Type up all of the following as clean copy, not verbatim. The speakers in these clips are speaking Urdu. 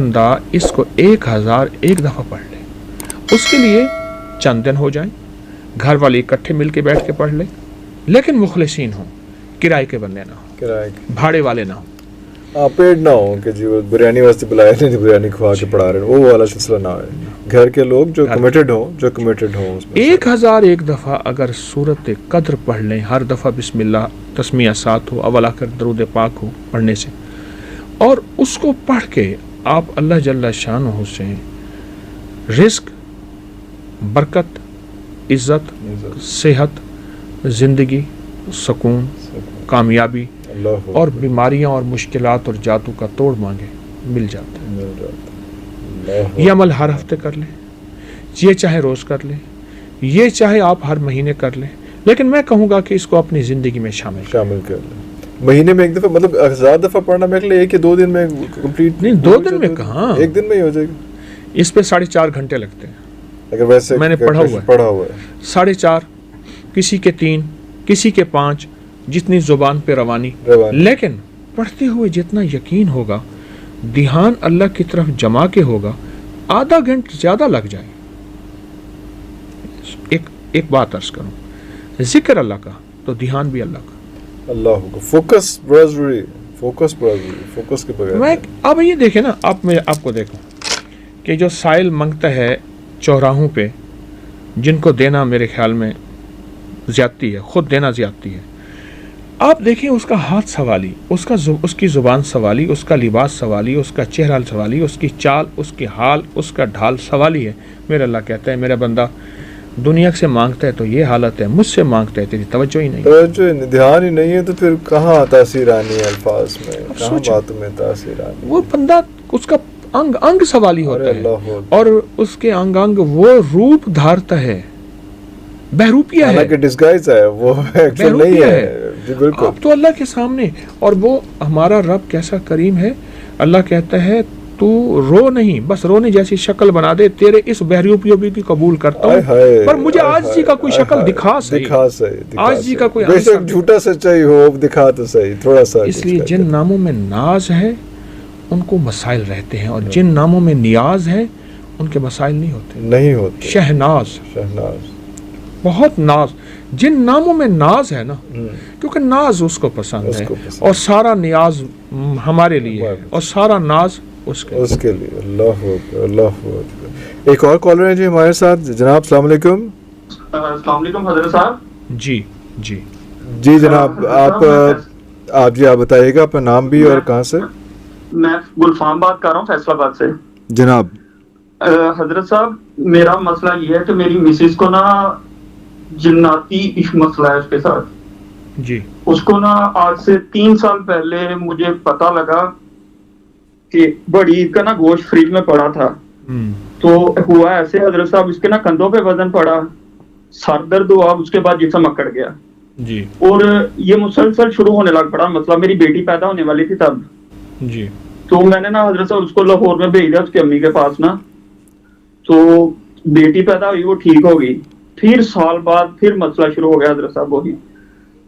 بندہ اس کو 1001 دفعہ پڑھ لے، اس کے لیے چند دن ہو جائیں، گھر والے اکٹھے مل کے بیٹھ کے پڑھ لیں، لیکن مخلصین ہوں، کرائے کے بندے نہ ہوں، بھاڑے والے نہ ہوں، پیڑ نہ ہو کہ جی وہ بریانی واسطے بلایا نہیں، بریانی کھوا کے پڑھا رہے ہیں، وہ والا سلسلہ نہ ہو. گھر کے لوگ جو کمیٹڈ ہوں اس میں 1001 دفعہ اگر سورت قدر پڑھ لیں، ہر دفعہ بسم اللہ تسمیہ ساتھ ہو، اول آخر درود پاک ہو پڑھنے سے، اور اس کو پڑھ کے آپ اللہ جل شانہ سے رزق، برکت، عزت، صحت، زندگی، سکون، کامیابی اور بیماریاں اور مشکلات اور جاتو کا توڑ مانگے، مل جاتا ہے. یہ عمل ہر ہفتے کر لیں، یہ چاہے روز کر لیں، یہ چاہے آپ ہر مہینے کر لیں، لیکن میں کہوں گا کہ اس کو اپنی زندگی میں شامل کر لیں. مہینے میں ایک دفعہ، مطلب 1000 دفعہ پڑھنا میرے لیے کہ 2 دن میں کمپلیٹ؟ نہیں، 2 دن میں کہاں، 1 دن میں ہی ہو جائے گا. اس پہ 4.5 گھنٹے لگتے ہیں. اگر ویسے میں نے پڑھا ہوا ہے 4.5، کسی کے 3، کسی کے 5، جتنی زبان پہ روانی. لیکن پڑھتے ہوئے جتنا یقین ہوگا، دھیان اللہ کی طرف جما کے ہوگا، آدھا گھنٹہ زیادہ لگ جائے. ایک بات عرض کروں، ذکر اللہ کا تو دھیان بھی اللہ کا. اللہ کو فوکس کے بغیر میں اب یہ دیکھیں نا، آپ کو دیکھو کہ جو سائل منگتا ہے چوراہوں پہ، جن کو دینا میرے خیال میں زیادتی ہے، خود دینا زیادتی ہے. آپ دیکھیں اس کا ہاتھ سوالی، اس کی زبان سوالی، اس کا لباس سوالی، اس کا چہرہ سوالی، اس کی چال، اس کی حال، اس کا ڈھال سوالی ہے. میرا اللہ کہتا ہے میرا بندہ دنیا سے مانگتا ہے تو یہ حالت ہے، مجھ سے مانگتا ہے تیری توجہ ہی نہیں، دھیان ہی نہیں ہے، تو پھر کہاں تاثیر آنی ہے الفاظ میں، کہاں باتوں میں تاثیر آنی. وہ بندہ اس کا انگ سوالی ہوتا ہے، اور اس کے انگ وہ روپ دھارتا ہے، بہروپیہ ہے، کہ ڈسگائز ہے، وہ ایکچوئل نہیں ہے. بالکل، اب تو اللہ کے سامنے. اور وہ ہمارا رب کیسا کریم ہے، اللہ کہتا ہے تو رو نہیں، بس رونے جیسی شکل بنا دے، تیرے اس بہروپیوں کی قبول کرتا ہوں، پر مجھے عاجزی کا کوئی شکل دکھا صحیح، عاجزی کا کوئی بے شک جھوٹا سچائی ہو، دکھا تو صحیح تھوڑا سا. اس لیے جن ناموں میں ناز ہے ان کو مسائل رہتے ہیں، اور جن ناموں میں نیاز ہے ان کے مسائل نہیں ہوتے. شہناز، بہت ناز، جن ناموں میں ناز ہے نا، کیونکہ ناز اس کو پسند ہے، اور سارا نیاز ہمارے لیے ہے، اور سارا ناز اس کے لیے. اللہ. ایک اور کالر ہے جی ہمارے ساتھ. جناب السلام علیکم. السلام علیکم حضرت صاحب. جی جناب، آپ بتائیے گا اپنا نام بھی اور کہاں سے. میں گلفام بات کر رہا ہوں فیصل آباد سے. جناب حضرت صاحب، میرا مسئلہ یہ ہے کہ میری مسز کو نا جناتی مسئلہ ہے اس کے ساتھ. جی. اس کو نا آج سے 3 سال پہلے مجھے پتا لگا کہ بڑی عید کا نا گوشت فریج میں پڑا تھا. تو ہوا ایسے حضرت صاحب، اس کے نا کندھوں پہ وزن پڑا، سر درد ہوا، اس کے بعد جسم اکڑ گیا. جی. اور یہ مسلسل شروع ہونے لگ پڑا. مطلب میری بیٹی پیدا ہونے والی تھی تب. جی. تو میں نے نا حضرت صاحب اس کو لاہور میں بھیج دیا اس کی امی کے پاس نا. تو بیٹی پیدا ہوئی، وہ ٹھیک ہو گئی. پھر سال بعد پھر مسئلہ شروع ہو گیا حضرت صاحب. وہی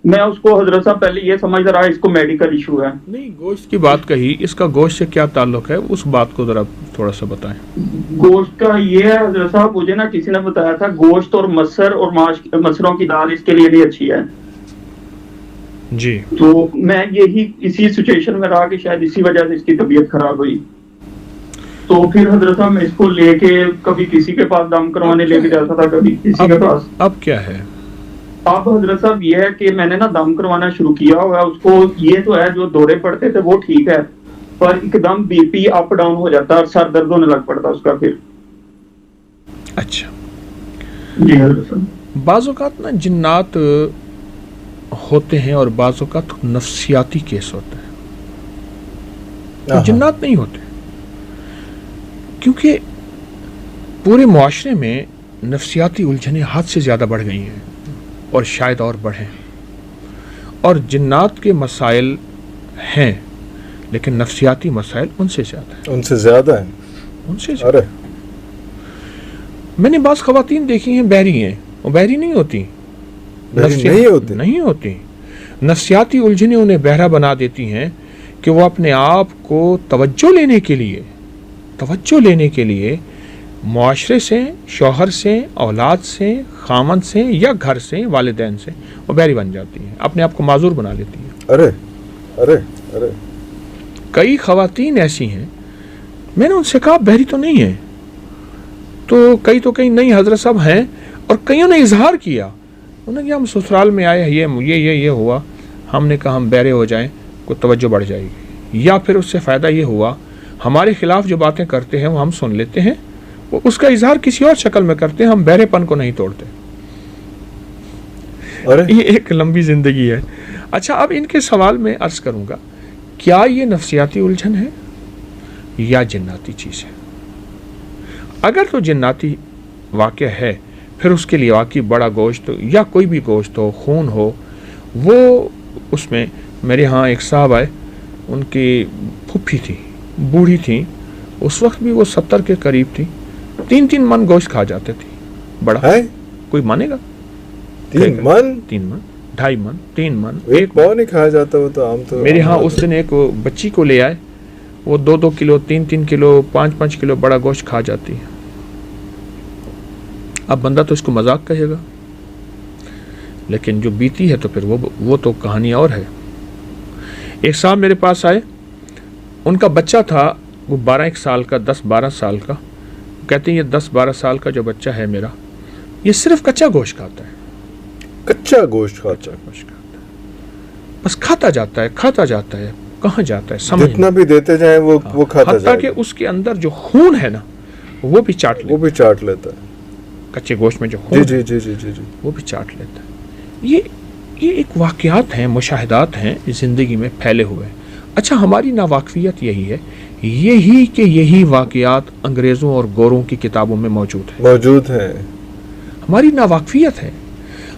میں اس کو حضرت صاحب پہلے یہ سمجھتا رہا اس کو میڈیکل ایشو ہے. نہیں، گوشت کی بات کہی، اس کا گوشت سے کیا تعلق ہے، اس بات کو ذرا تھوڑا سا بتائیں. گوشت کا یہ ہے حضرت صاحب، مجھے نا کسی نے بتایا تھا گوشت اور مسر اور مسروں کی دال اس کے لیے بھی اچھی ہے. جی. تو میں اسی سچویشن میں رہا کہ شاید اسی وجہ سے اس کی طبیعت خراب ہوئی. تو پھر حضرت صاحب میں اس کو لے کے کبھی کسی کے پاس دم کروانے لے کے جاتا تھا، کبھی کسی کے پاس. اب کیا ہے؟ اب حضرت صاحب یہ ہے کہ میں نے نا دم کروانا شروع کیا ہوا ہے. اس کو یہ تو ہے جو دورے پڑتے تھے وہ ٹھیک ہے، پر ایک them B P up down ہو جاتا ہے اور سر درد ہونے لگ پڑتا اس کا پھر. اچھا جی حضرت صاحب. بعض اوقات نا جنات ہوتے ہیں اور بعض اوقات نفسیاتی کیس ہوتے ہیں. جنات نہیں ہوتے، کیونکہ پورے معاشرے میں نفسیاتی الجھنیں حد سے زیادہ بڑھ گئی ہیں اور شاید اور بڑھیں. اور جنات کے مسائل ہیں لیکن نفسیاتی مسائل ان سے زیادہ ہیں. میں نے بعض خواتین دیکھی ہیں بحری ہیں، وہ بحری نہیں ہوتی، نہیں ہوتی. نفسیاتی الجھنیں انہیں بہرا بنا دیتی ہیں کہ وہ اپنے آپ کو توجہ لینے کے لیے توجہ لینے کے لیے معاشرے سے، شوہر سے، اولاد سے، خامند سے یا گھر سے، والدین سے وہ بحری بن جاتی ہے، اپنے آپ کو معذور بنا لیتی ہے۔ ارے ارے ارے کئی خواتین ایسی ہیں، میں نے ان سے کہا بحری تو نہیں ہے، تو کئی نہیں حضرت صاحب ہیں، اور کئیوں نے اظہار کیا، انہوں نے کہا ہم سسرال میں آئے، یہ ہوا، ہم نے کہا ہم بحرے ہو جائیں کو توجہ بڑھ جائے گی، یا پھر اس سے فائدہ یہ ہوا ہمارے خلاف جو باتیں کرتے ہیں وہ ہم سن لیتے ہیں، وہ اس کا اظہار کسی اور شکل میں کرتے ہیں، ہم بحرے پن کو نہیں توڑتے۔ یہ ایک لمبی زندگی ہے۔ اچھا، اب ان کے سوال میں عرض کروں گا، کیا یہ نفسیاتی الجھن ہے یا جناتی چیز ہے؟ اگر تو جناتی واقعہ ہے، پھر اس کے لیے واقعی بڑا گوشت یا کوئی بھی گوشت ہو، خون ہو، وہ اس میں میرے ہاں ایک صاحب آئے، ان کی پھپھی تھی، بوڑھی تھی، اس وقت بھی وہ 70 کے قریب تھی، 3 من گوشت کھا جاتے تھی، بڑا ہے، کوئی مانے گا؟ 3 من 2.5 من 3 من ایک پاؤ نہیں کھایا جاتا، وہ تو عام تو میرے ہاں اس دن ایک بچی کو لے آئے، وہ 2 کلو 3 کلو 5 کلو بڑا گوشت کھا جاتی ہے۔ اب بندہ تو اس کو مذاق کہے گا، لیکن جو بیتی ہے تو پھر وہ تو کہانی اور ہے۔ ایک صاحب میرے پاس آئے، ان کا بچہ تھا وہ 12 سال کا، 10-12 سال کا، کہتے ہیں یہ 10-12 سال کا جو بچہ ہے میرا، یہ صرف کچا گوشت کھاتا ہے، کچا گوشت کھاتا ہے، بس کھاتا جاتا ہے، کہاں جاتا ہے سمجھ جتنا بھی دیتے جائیں وہ کھاتا جائے، حتیٰ کہ اس کے اندر جو خون ہے نا وہ بھی چاٹ لیتا ہے، کچے گوشت میں جو خون جی وہ بھی چاٹ لیتا ہے۔ یہ ایک واقعات ہیں، مشاہدات ہیں زندگی میں پھیلے ہوئے۔ اچھا، ہماری ناواقفیت یہی واقعات انگریزوں اور گوروں کی کتابوں میں موجود ہیں، ہماری ناواقفیت ہے۔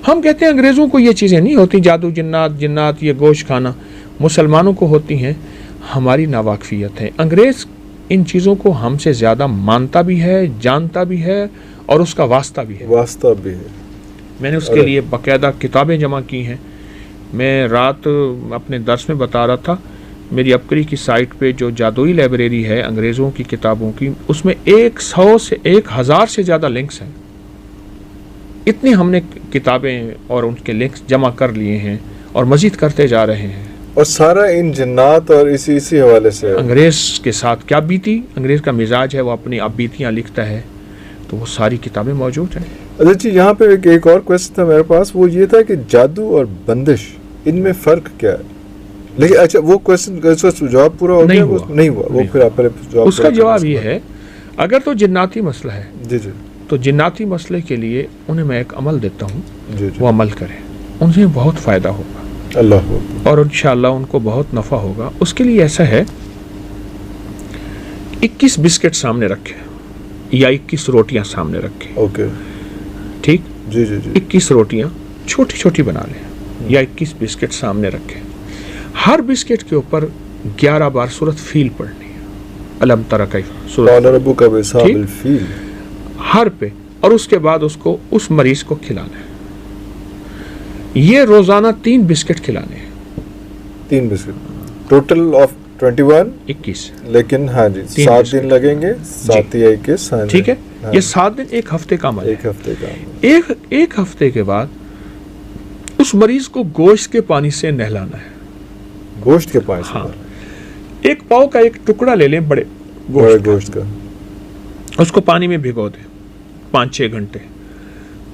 ہم کہتے ہیں انگریزوں کو یہ چیزیں نہیں ہوتی، جادو، جنات، یہ گوشت کھانا مسلمانوں کو ہوتی ہیں، ہماری ناواقفیت ہے۔ انگریز ان چیزوں کو ہم سے زیادہ مانتا بھی ہے، جانتا بھی ہے، اور اس کا واسطہ بھی ہے۔ میں نے اس کے لیے باقاعدہ کتابیں جمع کی ہیں۔ میں رات اپنے درس میں بتا رہا تھا، میری اپکری کی سائٹ پہ جو جادوئی لائبریری ہے انگریزوں کی کتابوں کی، اس میں 100 سے 1000 سے زیادہ لنکس ہیں۔ اتنی ہم نے کتابیں اور ان کے لنکس جمع کر لیے ہیں اور مزید کرتے جا رہے ہیں، اور سارا ان جنات اور اسی حوالے سے انگریز کے ساتھ کیا بیتی، انگریز کا مزاج ہے، وہ اپنی بیتیاں لکھتا ہے، تو وہ ساری کتابیں موجود ہیں۔ اچھا جی، یہاں پہ ایک اور کویسچن تھا میرے پاس، وہ یہ تھا کہ جادو اور بندش ان میں فرق کیا ہے؟ لیکن اچھا، وہ کویسچن جواب پورا ہو گیا؟ نہیں ہوا وہ پھر آپ جواب، اس کا جواب یہ ہے، اگر تو جناتی مسئلہ ہے جی تو جناتی مسئلے کے لیے انہیں میں ایک عمل دیتا ہوں، جی وہ عمل کریں، انہیں بہت فائدہ ہوگا، اللہ اور انشاءاللہ ان کو بہت نفع ہوگا۔ اس کے لیے ایسا ہے، 21 بسکٹ سامنے رکھے یا 21 روٹیاں سامنے رکھے، اوکے ٹھیک، جی 21 روٹیاں چھوٹی چھوٹی بنا لیں، یا 21 بسکٹ سامنے رکھے، ہر بسکٹ کے اوپر 11 بار سورۃ فیل پڑھنی ہے، الم تر کیف، قال ربک باصحاب الفیل، ہر پہ، اور اس کے بعد اس کو اس مریض کو کھلانا ہے۔ یہ روزانہ 3 بسکٹ کھلانے ہیں، 3 بسکٹ، ٹوٹل آف 21، لیکن ہاں جی 7 دن لگیں گے، 7 یا 21، ٹھیک ہے، یہ 7 دن ایک ہفتے کا عمل ہے۔ ایک ہفتے کے بعد اس مریض کو گوشت کے پانی سے نہلانا ہے، گوشت کے پانی سے، ایک پاؤ کا ایک ٹکڑا لے لیں، بڑے گوشت کا، اس کو پانی میں بھگو دیں 5-6 گھنٹے،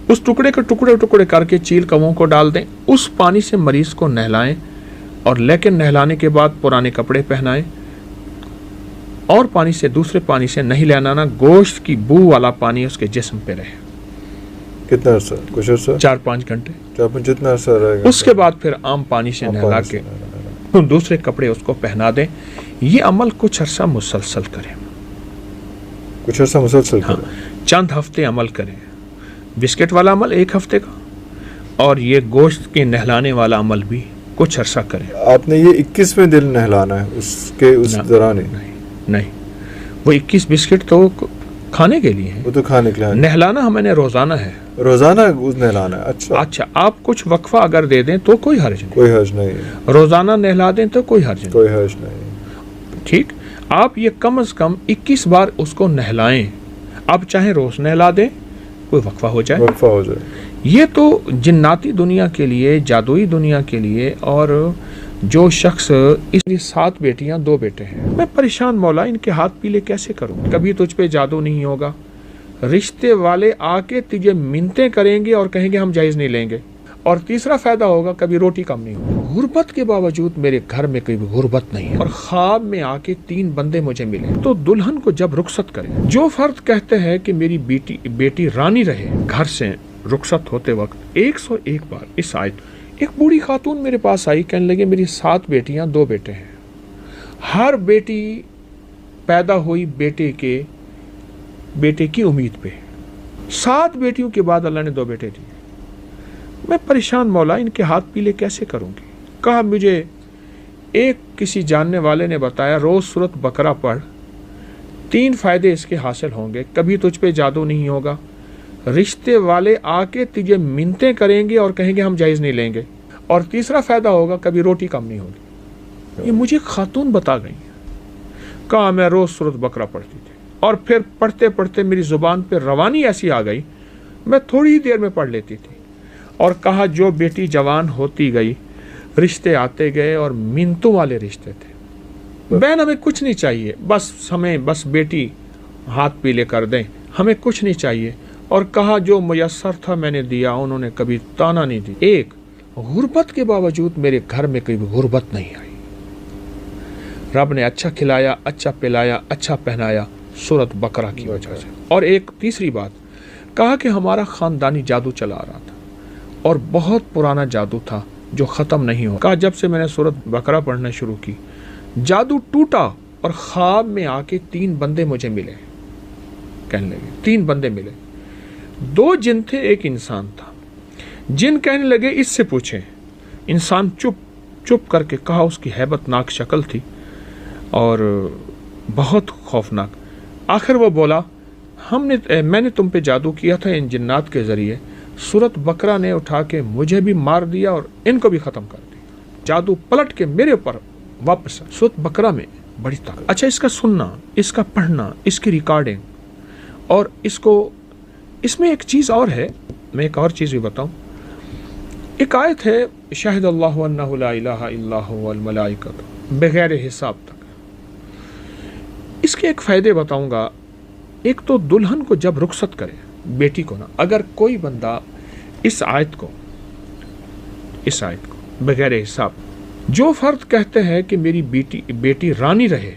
اس ٹکڑے کے ٹکڑے کر کے چیل کووں کو ڈال دیں، اس پانی سے مریض کو نہلائیں، اور لیکن نہلانے کے بعد پرانے کپڑے پہنائیں، اور پانی سے، دوسرے پانی سے نہیں نہلانا، گوشت کی بو والا پانی اس کے جسم پہ رہے۔ کتنا عرصہ؟ کچھ عرصہ، 4-5 گھنٹے، جتنا عرصہ رہے گا۔ اس کے بعد پھر عام پانی سے نہلا کے دوسرے کپڑے اس کو پہنا دیں۔ یہ عمل کچھ عرصہ مسلسل کریں، کچھ عرصہ مسلسل کریں، چند ہفتے عمل کریں۔ بسکٹ والا عمل 1 ہفتے کا، اور یہ گوشت کے نہلانے والا عمل بھی کچھ عرصہ کریں۔ آپ نے یہ 21ویں دن نہلانا ہے، اس دوران نہیں، وہ 21 بسکٹ تو کھانے کے لیے ہیں، وہ تو کھانے کے لیے، نہلانا ہمیں نے روزانہ ہے، روزانہ نہلانا ہے۔ اچھا، آپ کچھ وقفہ اگر دے دیں تو کوئی حرج نہیں، کوئی حرج نہیں، روزانہ نہلا دیں تو کوئی حرج نہیں، کوئی حرج نہیں، ٹھیک۔ آپ یہ کم از کم 21 بار اس کو نہلائیں. آپ چاہیں روز نہلا دیں, کوئی وقفہ ہو جائے. یہ تو جناتی دنیا کے لیے, جادوئی دنیا کے لیے. اور جو شخص اس لیے 7 بیٹیاں 2 بیٹے ہیں, میں پریشان مولا ان کے ہاتھ پیلے کیسے کروں. کبھی تجھ پہ جادو نہیں ہوگا, رشتے والے آ کے تجھے منتیں کریں گے اور کہیں گے ہم جائز نہیں لیں گے. اور تیسرا فائدہ ہوگا کبھی روٹی کم نہیں ہوگی. غربت کے باوجود میرے گھر میں کوئی غربت نہیں ہے, اور خواب میں آ کے 3 بندے مجھے ملے. تو دلہن کو جب رخصت کرے, جو فرد کہتے ہیں کہ میری بیٹی رانی رہے, گھر سے رخصت ہوتے وقت 101 بار اس آیت. ایک بوڑھی خاتون میرے پاس آئی, کہنے لگے میری 7 بیٹیاں 2 بیٹے ہیں. ہر بیٹی پیدا ہوئی بیٹے کی امید پہ. 7 بیٹیوں کے بعد اللہ نے 2 بیٹے دیے. میں پریشان مولا ان کے ہاتھ پیلے کیسے کروں گی. کہا مجھے ایک کسی جاننے والے نے بتایا روز سورۃ بقرہ پڑھ, 3 فائدے اس کے حاصل ہوں گے. کبھی تجھ پہ جادو نہیں ہوگا, رشتے والے آ کے تجھے منتیں کریں گے اور کہیں گے ہم جائز نہیں لیں گے, اور تیسرا فائدہ ہوگا کبھی روٹی کم نہیں ہوگی. یہ مجھے خاتون بتا گئی. کہا میں روز سورۃ بقرہ پڑھتی تھی, اور پھر پڑھتے پڑھتے میری زبان پہ روانی ایسی آ گئی میں تھوڑی ہی دیر میں پڑھ لیتی تھی. اور کہا جو بیٹی جوان ہوتی گئی, رشتے آتے گئے اور منتوں والے رشتے تھے. بہن ہمیں کچھ نہیں چاہیے, بس بیٹی ہاتھ پیلے کر دیں, ہمیں کچھ نہیں چاہیے. اور کہا جو میسر تھا میں نے دیا, انہوں نے کبھی تانا نہیں دی. ایک غربت کے باوجود میرے گھر میں کوئی غربت نہیں آئی. رب نے اچھا کھلایا, اچھا پلایا, اچھا پہنایا سورۃ بقرہ کی وجہ سے. اور ایک تیسری بات کہا کہ ہمارا خاندانی جادو چلا آ رہا تھا, اور بہت پرانا جادو تھا جو ختم نہیں ہو. کہا جب سے میں نے سورۃ بقرہ پڑھنا شروع کی, جادو ٹوٹا, اور خواب میں آ کے 3 بندے مجھے ملے. کہنے لگے 3 بندے ملے, 2 جن تھے, ایک انسان تھا. جن کہنے لگے اس سے پوچھیں. انسان چپ کر کے کہا, اس کی ہیبت ناک شکل تھی اور بہت خوفناک. آخر وہ بولا میں نے تم پہ جادو کیا تھا ان جنات کے ذریعے. سورۃ بقرہ نے اٹھا کے مجھے بھی مار دیا اور ان کو بھی ختم کر دیا. جادو پلٹ کے میرے اوپر واپس. سورۃ بقرہ میں بڑی طاقت. اچھا, اس کا سننا, اس کا پڑھنا, اس کی ریکارڈنگ, اور اس میں ایک چیز اور ہے. میں ایک اور چیز بھی بتاؤں. ایک آیت ہے شاہد اللہ انہ لا الہ الا هو والملائکۃ, بغیر حساب تک. اس کے ایک فائدے بتاؤں گا. ایک تو دلہن کو جب رخصت کرے, بیٹی کو نا, اگر کوئی بندہ اس آیت کو بغیر حساب, جو فرد کہتے ہیں کہ میری بیٹی رانی رہے,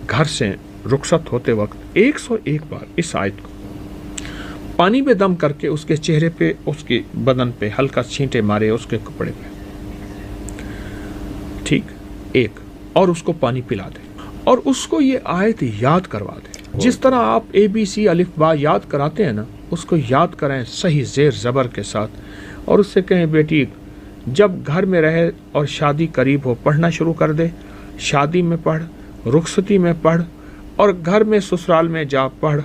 گھر سے رخصت ہوتے وقت 101 بار اس آیت کو پانی میں دم کر کے اس کے چہرے پہ, اس کے بدن پہ ہلکا چھینٹے مارے, اس کے کپڑے پہ, ٹھیک, ایک, اور اس کو پانی پلا دے, اور اس کو یہ آیت یاد کروا دے. جس طرح آپ ABC الف با یاد کراتے ہیں نا, اس کو یاد کرائیں صحیح زیر زبر کے ساتھ, اور اس سے کہیں بیٹی جب گھر میں رہے اور شادی قریب ہو پڑھنا شروع کر دے. شادی میں پڑھ, رخصتی میں پڑھ, اور گھر میں سسرال میں جا پڑھ.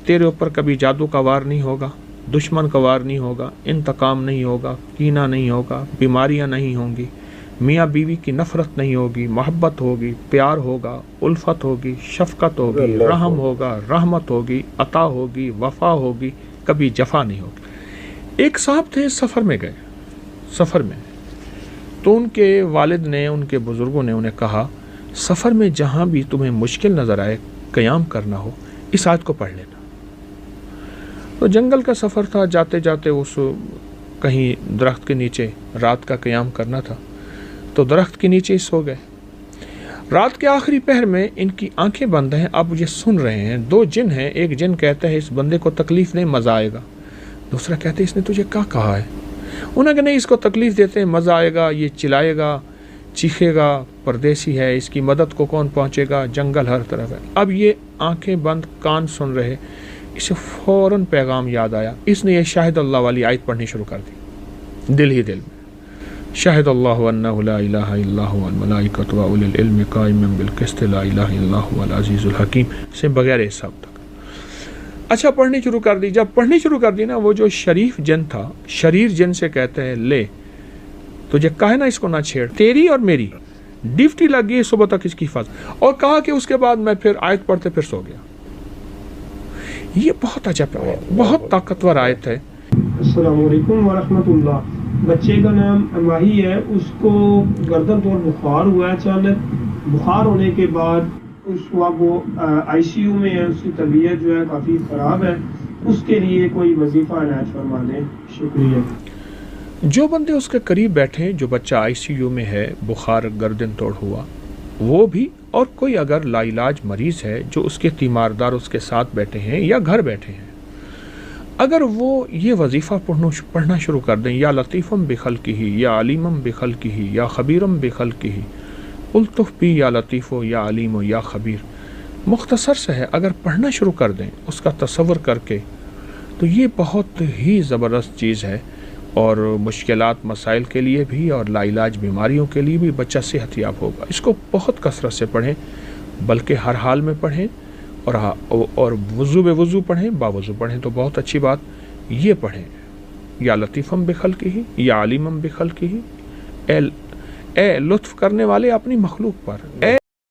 تیرے اوپر کبھی جادو کا وار نہیں ہوگا, دشمن کا وار نہیں ہوگا, انتقام نہیں ہوگا, کینہ نہیں ہوگا, بیماریاں نہیں ہوں گی, میاں بیوی کی نفرت نہیں ہوگی, محبت ہوگی, پیار ہوگا, الفت ہوگی, شفقت ہوگی, رحم ہوگا, رحمت ہوگی, عطا ہوگی, وفا ہوگی, کبھی جفا نہیں ہوگی. ایک صاحب تھے, سفر میں تو ان کے والد نے, ان کے بزرگوں نے انہیں کہا سفر میں جہاں بھی تمہیں مشکل نظر آئے, قیام کرنا ہو, اس آیت کو پڑھ لینا. تو جنگل کا سفر تھا, جاتے جاتے اس کہیں درخت کے نیچے رات کا قیام کرنا تھا, تو درخت کے نیچے ہی سو گئے. رات کے آخری پہر میں ان کی آنکھیں بند ہیں, آپ مجھے سن رہے ہیں. 2 جن ہیں, ایک جن کہتا ہے اس بندے کو تکلیف نہیں, مزہ آئے گا. دوسرا کہتے ہیں اس نے تجھے کیا کہا ہے. انہوں نے کہا نہیں, اس کو تکلیف دیتے ہیں, مزہ آئے گا, یہ چلائے گا, چیخے گا, پردیسی ہے, اس کی مدد کو کون پہنچے گا, جنگل ہر طرف ہے. اب یہ آنکھیں بند, کان سن رہے, اسے فوراً پیغام یاد آیا. اس نے یہ شاہد اللہ والی آیت پڑھنی شروع کر دی, دل ہی دل میں. شاہد اللہ انہ لا الہ الا هو والملائکۃ واولی العلم قائما بالقسط لا الہ الا هو العزیز الحکیم سے بغیر حساب تک. اچھا, پڑھنی شروع کر دی. جب پڑھنی شروع کر دی نا, وہ جو شریف جن تھا, شریر جن سے کہتے ہیں لے تجھے کہا نا اس کو نہ چھیڑ, تیری اور میری ڈیوٹی لگ گئی صبح تک اس کی حفاظت، اور کہا کہ اس کے بعد میں پھر آیت پڑھتے پھر سو گیا. یہ بہت عجب ہے، بہت طاقتور آیت ہے. السلام علیکم ورحمۃ اللہ. بچے کا نام ماہی ہے، اس کو گردن توڑ بخار ہوا ہے اچانک. بخار ہونے کے بعد اس وقت وہ آئی سی یو میں ہے، اس کی طبیعت جو ہے کافی خراب ہے. اس کے لیے کوئی وظیفہ عنایت فرما دیں. شکریہ. جو بندے اس کے قریب بیٹھے، جو بچہ آئی سی یو میں ہے، بخار گردن توڑ ہوا، وہ بھی، اور کوئی اگر لا علاج مریض ہے جو اس کے تیماردار اس کے ساتھ بیٹھے ہیں یا گھر بیٹھے ہیں، اگر وہ یہ وظیفہ پڑھنا شروع کر دیں، یا لطیفم بخلقہ یا علیمم بخلقہ یا خبیرم بخلقہ، الطف بی یا لطیف یا علیم یا خبیر، مختصر سے ہے، اگر پڑھنا شروع کر دیں اس کا تصور کر کے، تو یہ بہت ہی زبردست چیز ہے. اور مشکلات مسائل کے لیے بھی اور لا علاج بیماریوں کے لیے بھی بچہ صحت یاب ہوگا. اس کو بہت کثرت سے پڑھیں، بلکہ ہر حال میں پڑھیں، اور وضو بے وضو پڑھیں، باوضو پڑھیں تو بہت اچھی بات. یہ پڑھیں یا لطیفم بخلقہ یا علیمم بخلقہ، اے لطف کرنے والے اپنی مخلوق پر، اے